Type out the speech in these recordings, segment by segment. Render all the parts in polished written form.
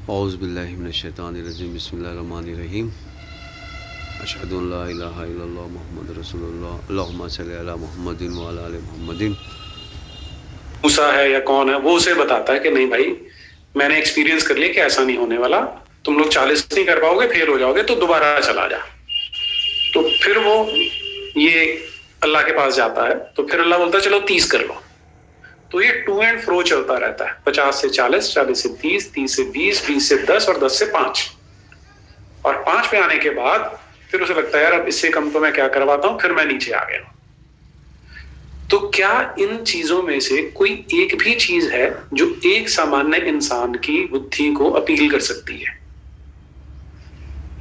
औज़ु बिल्लाहि मिनश्शैतानिर्रजीम बिस्मिल्लाहिर्रहमानिर्रहीम अशहदु अल्ला इलाहा इल्लल्लाह मुहम्मदुर रसूलुल्लाह अल्लाहुम्मा सल्लि अला मुहम्मदिन व अला आलि मुहम्मदिन। मूसा है या कौन है, वो उसे बताता है कि नहीं भाई, मैंने एक्सपीरियंस कर लिया कि ऐसा नहीं होने वाला, तुम लोग 40 नहीं कर पाओगे, फेल हो जाओगे, तो दोबारा चला जा। तो फिर वो ये अल्लाह के पास जाता है, तो फिर अल्लाह बोलता है चलो 30 कर लो। तो ये टू एंड फ्रो चलता रहता है, 50 से 40, 40 से 30, 30 से 20, 20 से 10 और 10 से 5। और 5 पे आने के बाद फिर उसे लगता है यार अब इससे कम तो मैं क्या करवाता हूं, फिर मैं नीचे आ गया। तो क्या इन चीजों में से कोई एक भी चीज है जो एक सामान्य इंसान की बुद्धि को अपील कर सकती है?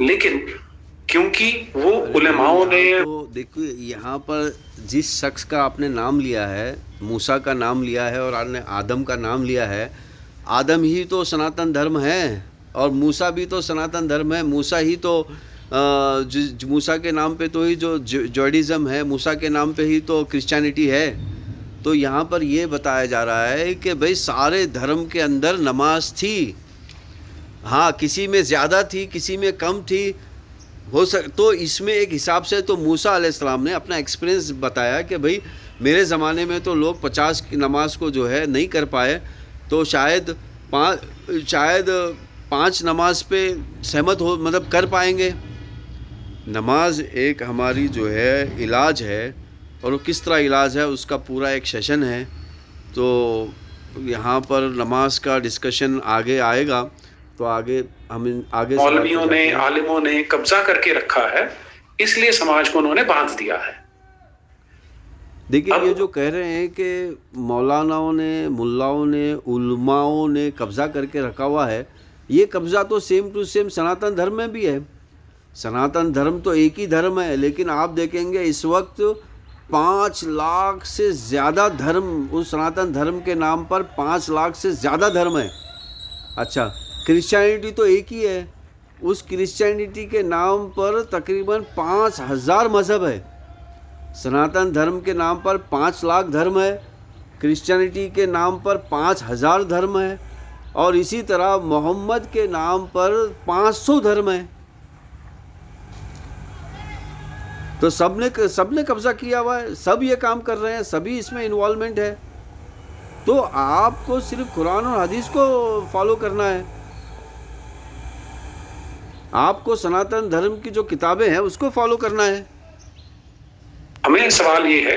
लेकिन क्योंकि वो उलेमाओं ने तो देखिए यहाँ पर जिस शख्स का आपने नाम लिया है, मूसा का नाम लिया है और आपने आदम का नाम लिया है, आदम ही तो सनातन धर्म है और मूसा भी तो सनातन धर्म है। मूसा ही तो मूसा के नाम पे तो ही जो जॉइडिज़म है, मूसा के नाम पे ही तो क्रिश्चियनिटी है। तो यहाँ पर ये बताया जा रहा है कि भाई सारे धर्म के अंदर नमाज थी। हाँ, किसी में ज़्यादा थी, किसी में कम थी, हो तो इसमें एक हिसाब से तो मूसा अलैहिस्सलाम ने अपना एक्सपीरियंस बताया कि भाई मेरे ज़माने में तो लोग 50 की नमाज को जो है नहीं कर पाए, तो शायद पाँच नमाज पे सहमत हो, मतलब कर पाएंगे। नमाज एक हमारी जो है इलाज है, और वो किस तरह इलाज है उसका पूरा एक सेशन है। तो यहाँ पर नमाज का डिस्कशन आगे आएगा, तो आगे हम आगे मौलवियों ने, आलिमों ने कब्जा करके रखा है, इसलिए समाज को उन्होंने बांध दिया है। देखिए ये जो कह रहे हैं कि मौलानाओं ने, मुल्लाओं ने, उलमाओं ने कब्ज़ा करके रखा हुआ है, ये कब्ज़ा तो सेम टू सेम सनातन धर्म में भी है। सनातन धर्म तो एक ही धर्म है, लेकिन आप देखेंगे इस वक्त 5 लाख से ज़्यादा धर्म, उस सनातन धर्म के नाम पर 5 लाख से ज़्यादा धर्म है। अच्छा, क्रिश्चियनिटी तो एक ही है, उस क्रिश्चियनिटी के नाम पर तकरीबन 5000 मज़हब है। सनातन धर्म के नाम पर 5 लाख धर्म है, क्रिश्चियनिटी के नाम पर 5000 धर्म है, और इसी तरह मोहम्मद के नाम पर 500 धर्म है। तो सबने कब्जा किया हुआ है, सब ये काम कर रहे हैं, सभी इसमें इन्वॉल्वमेंट है। तो आपको सिर्फ कुरान और हदीस को फॉलो करना है, आपको सनातन धर्म की जो किताबें हैं उसको फॉलो करना है। हमें सवाल ये है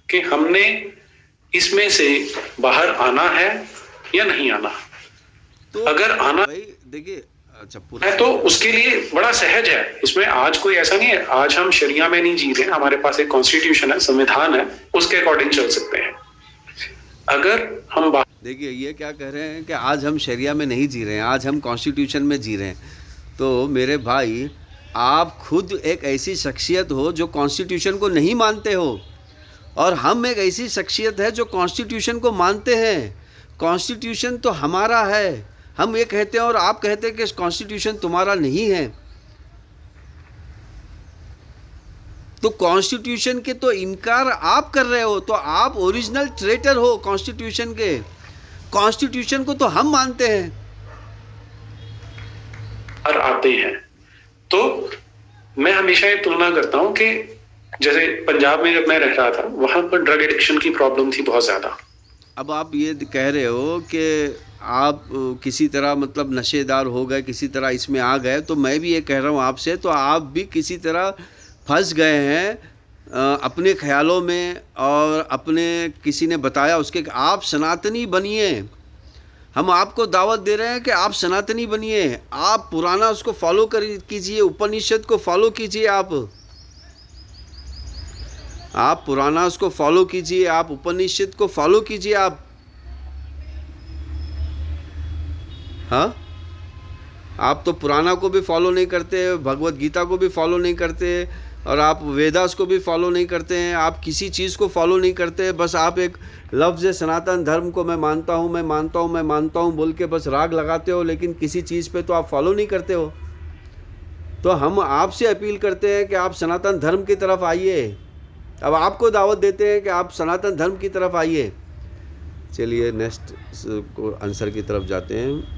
कि हमने इसमें से बाहर आना है या नहीं आना। तो अगर आना भाई देखिए, अच्छा है तो उसके लिए बड़ा सहज है। इसमें आज कोई ऐसा नहीं है, आज हम शरिया में नहीं जी रहे, हमारे पास एक कॉन्स्टिट्यूशन है, संविधान है, उसके अकॉर्डिंग चल सकते हैं। अगर हम देखिए ये क्या कह रहे हैं कि आज हम शरिया में नहीं जी रहे हैं, आज हम कॉन्स्टिट्यूशन में जी रहे हैं। तो मेरे भाई, आप खुद एक ऐसी शख्सियत हो जो कॉन्स्टिट्यूशन को नहीं मानते हो, और हम एक ऐसी शख्सियत है जो कॉन्स्टिट्यूशन को मानते हैं। कॉन्स्टिट्यूशन तो हमारा है, हम ये कहते हैं और आप कहते हैं कि कॉन्स्टिट्यूशन तुम्हारा नहीं है। तो कॉन्स्टिट्यूशन के तो इनकार आप कर रहे हो, तो आप ओरिजिनल ट्रेटर हो कॉन्स्टिट्यूशन के। कॉन्स्टिट्यूशन को तो हम मानते हैं। और आते हैं तो मैं हमेशा ये तुलना करता हूं कि जैसे पंजाब में जब मैं रह रहा था, वहां पर ड्रग एडिक्शन की प्रॉब्लम थी बहुत ज्यादा। अब आप ये कह रहे हो कि आप किसी तरह मतलब नशेदार हो गए, किसी तरह इसमें आ गए, तो मैं भी ये कह रहा हूँ आपसे, तो आप भी किसी तरह फंस गए हैं अपने ख्यालों में, और अपने किसी ने बताया उसके, आप सनातनी बनिए। हम आपको दावत दे रहे हैं कि आप सनातनी बनिए, आप पुराना उसको फॉलो कीजिए, उपनिषद को फॉलो कीजिए, आप पुराना उसको फॉलो कीजिए, आप उपनिषद को फॉलो कीजिए आप। हाँ, आप तो पुराना को भी फॉलो नहीं करते, भगवत गीता को भी फॉलो नहीं करते, और आप वेदास को भी फॉलो नहीं करते हैं, आप किसी चीज़ को फॉलो नहीं करते। बस आप एक लफ्ज़ सनातन धर्म को मैं मानता हूँ, मैं मानता हूँ, मैं मानता हूँ बोल के बस राग लगाते हो, लेकिन किसी चीज़ पे तो आप फॉलो नहीं करते हो। तो हम आपसे अपील करते हैं कि आप सनातन धर्म की तरफ आइए। अब आपको दावत देते हैं कि आप सनातन धर्म की तरफ आइए। चलिए नेक्स्ट आंसर की तरफ जाते हैं।